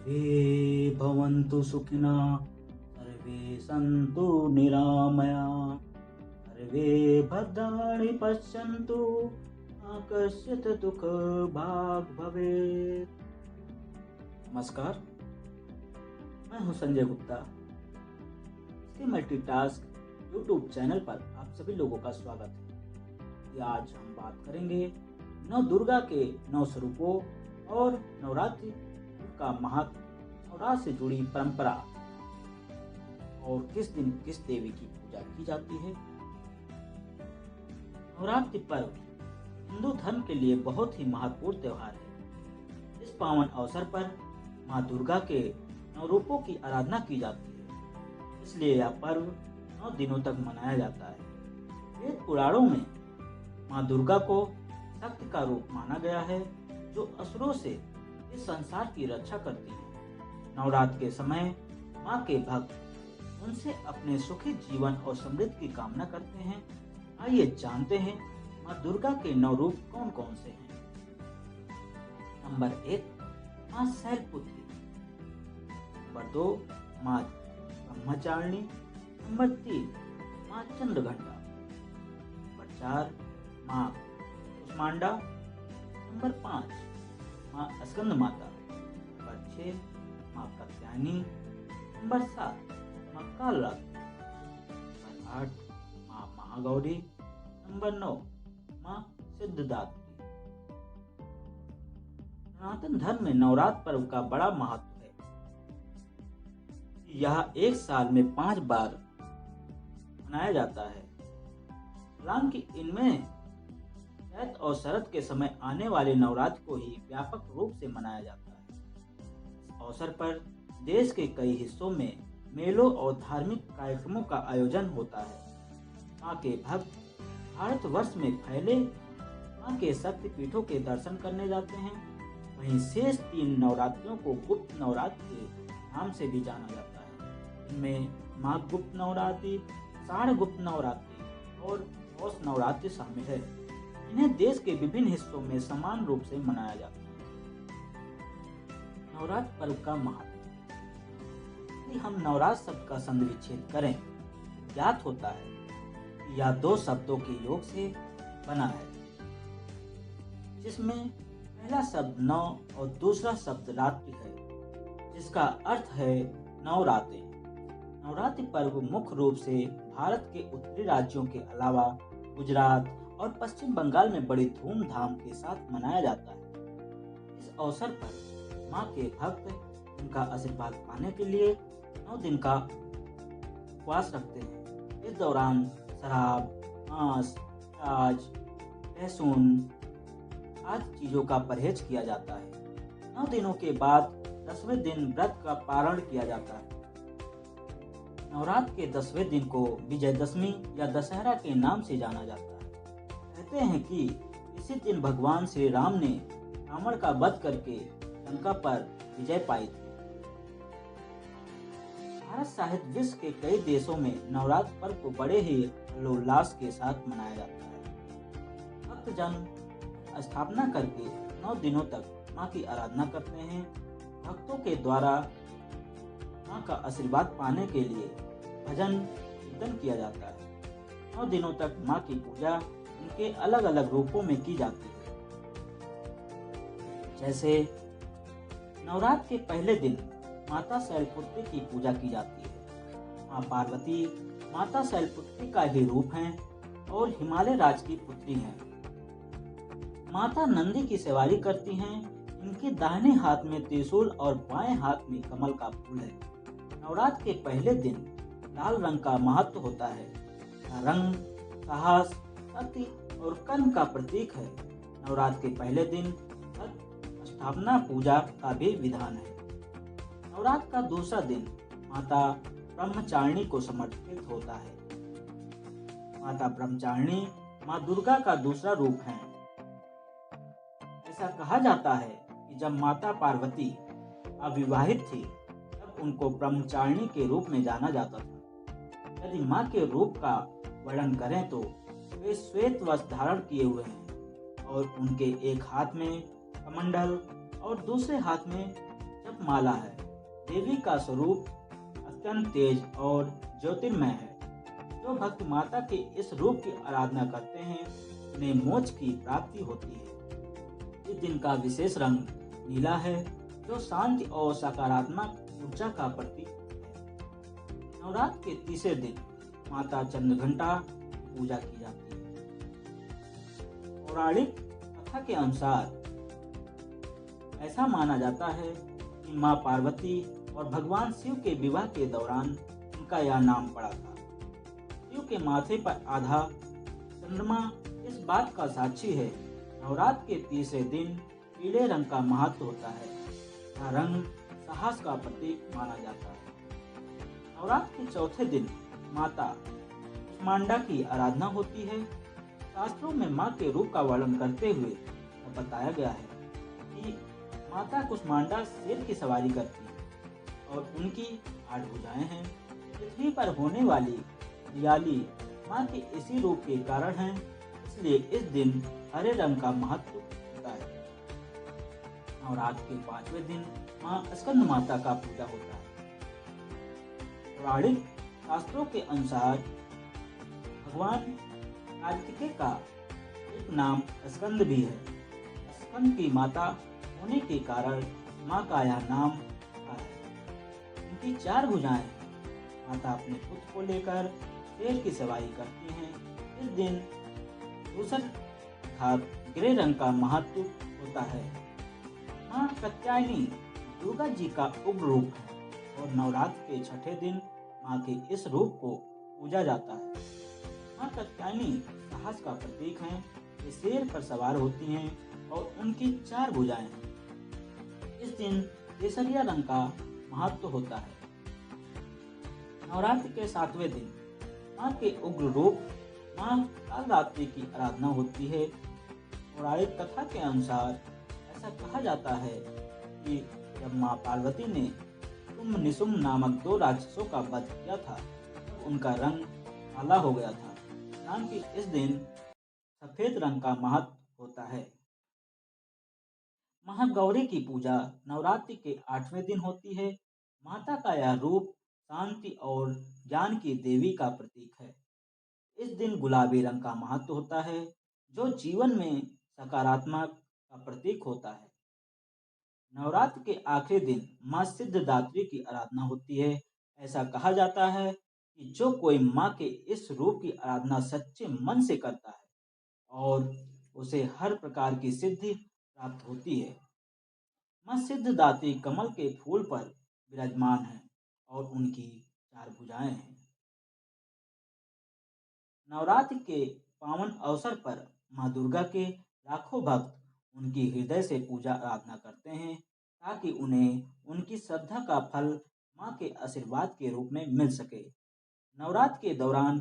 सर्वे भवन्तु सुखिनः सर्वे सन्तु निरामया सर्वे भद्राणि पश्यन्तु मा कश्चित् दुःखभाग् भवेत्। नमस्कार, मैं हूं संजय गुप्ता। इसके मल्टीटास्क यूट्यूब चैनल पर आप सभी लोगों का स्वागत है। आज हम बात करेंगे नौ दुर्गा के 9 स्वरूपों और नवरात्रि का महत्व, नवरात्र से जुड़ी परंपरा और किस दिन किस देवी की पूजा की जाती है। नवरात्रि पर्व हिंदू धर्म के लिए बहुत ही महत्वपूर्ण त्योहार है। इस पावन अवसर पर माँ दुर्गा के 9 रूपों की आराधना की जाती है, इसलिए यह पर्व 9 दिनों तक मनाया जाता है। वेद पुराणों में माँ दुर्गा को शक्ति का रूप माना गया है, जो असुरों से इस संसार की रक्षा करती है। नवरात्र के समय माँ के भक्त उनसे अपने सुखी जीवन और समृद्धि की कामना करते हैं। आइए जानते हैं माँ दुर्गा के 9 रूप कौन कौन से हैं। नंबर 1, माँ शैलपुत्री। नंबर 2, माँ ब्रह्मचारिणी। नंबर 3, माँ चंद्रघंटा। नंबर 4, माँ कुष्मांडा। नंबर 5, माँ स्कंद माता। नंबर 6, माँ कात्यायनी। नंबर 7, माँ कालरात्रि। नंबर 8, माँ महागौरी। नंबर 9, माँ सिद्धिदात्री। सनातन धर्म में नवरात्र पर्व का बड़ा महत्व है। यह एक साल में 5 बार मनाया जाता है। हालांकि इनमें चैत और शरद के समय आने वाले नवरात्र को ही व्यापक रूप से मनाया जाता है। इस अवसर पर देश के कई हिस्सों में मेलों और धार्मिक कार्यक्रमों का आयोजन होता है। माँ के भक्त भारतवर्ष में फैले माँ के शक्तिपीठों के दर्शन करने जाते हैं। वहीं शेष 3 नवरात्रियों को गुप्त नवरात्रि के नाम से भी जाना जाता है। इनमें माघ गुप्त नवरात्रि, साढ़ गुप्त नवरात्रि और पौष नवरात्रि शामिल है। इन्हें देश के विभिन्न हिस्सों में समान रूप से मनाया जाता है। नवरात्र पर्व का महत्व। यदि हम नवरात्र शब्द का संधिविच्छेद करें, ज्ञात होता है कि यह 2 शब्दों के योग से बना है, जिसमें पहला शब्द नौ और दूसरा शब्द रात्रि है, जिसका अर्थ है 9 रातें। नवरात्रि पर्व मुख्य रूप से भारत के उत्तरी राज्यों के अलावा गुजरात और पश्चिम बंगाल में बड़ी धूमधाम के साथ मनाया जाता है। इस अवसर पर माँ के भक्त उनका आशीर्वाद पाने के लिए 9 दिन का उपवास रखते हैं। इस दौरान शराब, मांस, प्याज, लहसुन आदि चीजों का परहेज किया जाता है। 9 दिनों के बाद 10वें दिन व्रत का पारण किया जाता है। नवरात्र के 10वें दिन को विजयदशमी या दशहरा के नाम से जाना जाता है। कहते हैं कि इसी दिन भगवान श्री राम ने रावण का वध करके लंका पर विजय पाई थी। भारत सहित विश्व के कई देशों में नवरात्र पर्व को बड़े ही हर्षोल्लास के साथ मनाया जाता है। भक्तजन स्थापना करके 9 दिनों तक माँ की आराधना करते हैं। भक्तों के द्वारा माँ का आशीर्वाद पाने के लिए भजन कीर्तन किया जाता है। 9 दिनों तक माँ की पूजा उनके अलग अलग रूपों में की जाती है। जैसे नवरात्र के पहले दिन माता शैलपुत्री की पूजा की जाती है। माँ पार्वती माता शैलपुत्री का ही रूप हैं और हिमालय राज की पुत्री हैं। माता नंदी की सवारी करती हैं। इनके दाहिने हाथ में त्रिशूल और बाएं हाथ में कमल का फूल है। नवरात्र के पहले दिन लाल रंग का महत्व होता है। यह रंग साहस, शक्ति और कर्म का प्रतीक है। नवरात्र के पहले दिन स्थापना पूजा का भी विधान है। नवरात्र का दूसरा दिन माता ब्रह्मचारिणी को समर्पित होता है। माता ब्रह्मचारिणी माँ दुर्गा का दूसरा रूप है। ऐसा कहा जाता है कि जब माता पार्वती अविवाहित थी, तब उनको ब्रह्मचारिणी के रूप में जाना जाता था। यदि माँ के रूप का वर्णन करें तो वे श्वेत वस्त्र धारण किए हुए हैं और उनके एक हाथ में कमंडल और दूसरे हाथ में जप माला है। देवी का स्वरूप अत्यंत तेज और ज्योतिर्मय है। जो भक्त माता के इस रूप की आराधना करते हैं उन्हें मोक्ष की प्राप्ति होती है। इस दिन का विशेष रंग नीला है, जो शांति और सकारात्मक ऊर्जा का प्रतीक है। नवरात्र के तीसरे दिन माता चंद्रघंटा की पूजा की जाती है। पौराणिक कथा के अनुसार ऐसा माना जाता है कि मां पार्वती और भगवान शिव के विवाह के दौरान उनका यह नाम पड़ा था। शिव के माथे पर आधा चंद्रमा इस बात का साक्षी है। नवरात्र के तीसरे दिन पीले रंग का महत्व होता है। यह रंग साहस का प्रतीक माना जाता है। नवरात्र के चौथे दिन माता कुष्मांडा की आराधना होती है। शास्त्रों में मां के रूप का वर्णन करते हुए यह बताया गया है कि माता कुष्मांडा शेर की सवारी करती है और उनकी 8 भुजाएं हैं। पृथ्वी पर होने वाली हरियाली मां के इसी रूप के कारण है, इसलिए इस दिन हरे रंग का महत्व होता है। नवरात्र के 5वें दिन मां स्कंद माता का पूजा होता है। पौराणिक शास्त्रों के अनुसार भगवान कार्तिकेय का एक नाम स्कंद भी है। स्कंद की माता होने के कारण मां का यह नाम रखा है। उनकी 4 भुजाएं हैं। माता अपने पुत्र को लेकर शेर की सवारी करती हैं। इस दिन धूसर अर्थात ग्रे रंग का महत्व होता है। मां कात्यायनी दुर्गा जी का उग्र रूप है और नवरात्र के छठे दिन मां के इस रूप को पूजा जाता है। मां कात्यायनी साहस का प्रतीक हैं। वे शेर पर सवार होती हैं और उनकी 4 भुजाएं हैं। इस दिन केसरिया रंग का महत्व होता है। नवरात्र के 7वें दिन मां के उग्र रूप मां कालरात्रि की आराधना होती है। पौराणिक कथा के अनुसार ऐसा कहा जाता है कि जब मां पार्वती ने शुंभ निशुंभ नामक 2 राक्षसों का वध किया था तब उनका रंग काला हो गया था। हालांकि इस दिन सफेद रंग का महत्व होता है। महागौरी की पूजा नवरात्रि के 8वें दिन होती है। माता का यह रूप शांति और ज्ञान की देवी का प्रतीक है। इस दिन गुलाबी रंग का महत्व होता है, जो जीवन में सकारात्मक का प्रतीक होता है। नवरात्र के आखिरी दिन मां सिद्धिदात्री की आराधना होती है। ऐसा कहा जाता है कि जो कोई मां के इस रूप की आराधना सच्चे मन से करता है और उसे हर प्रकार की सिद्धि प्राप्त होती है। मां सिद्धिदात्री कमल के फूल पर विराजमान है और उनकी 4 भुजाएं हैं। नवरात्र के पावन अवसर पर मां दुर्गा के लाखों भक्त उनकी हृदय से पूजा आराधना करते हैं ताकि उन्हें उनकी श्रद्धा का फल मां के आशीर्वाद के रूप में मिल सके। नवरात्र के दौरान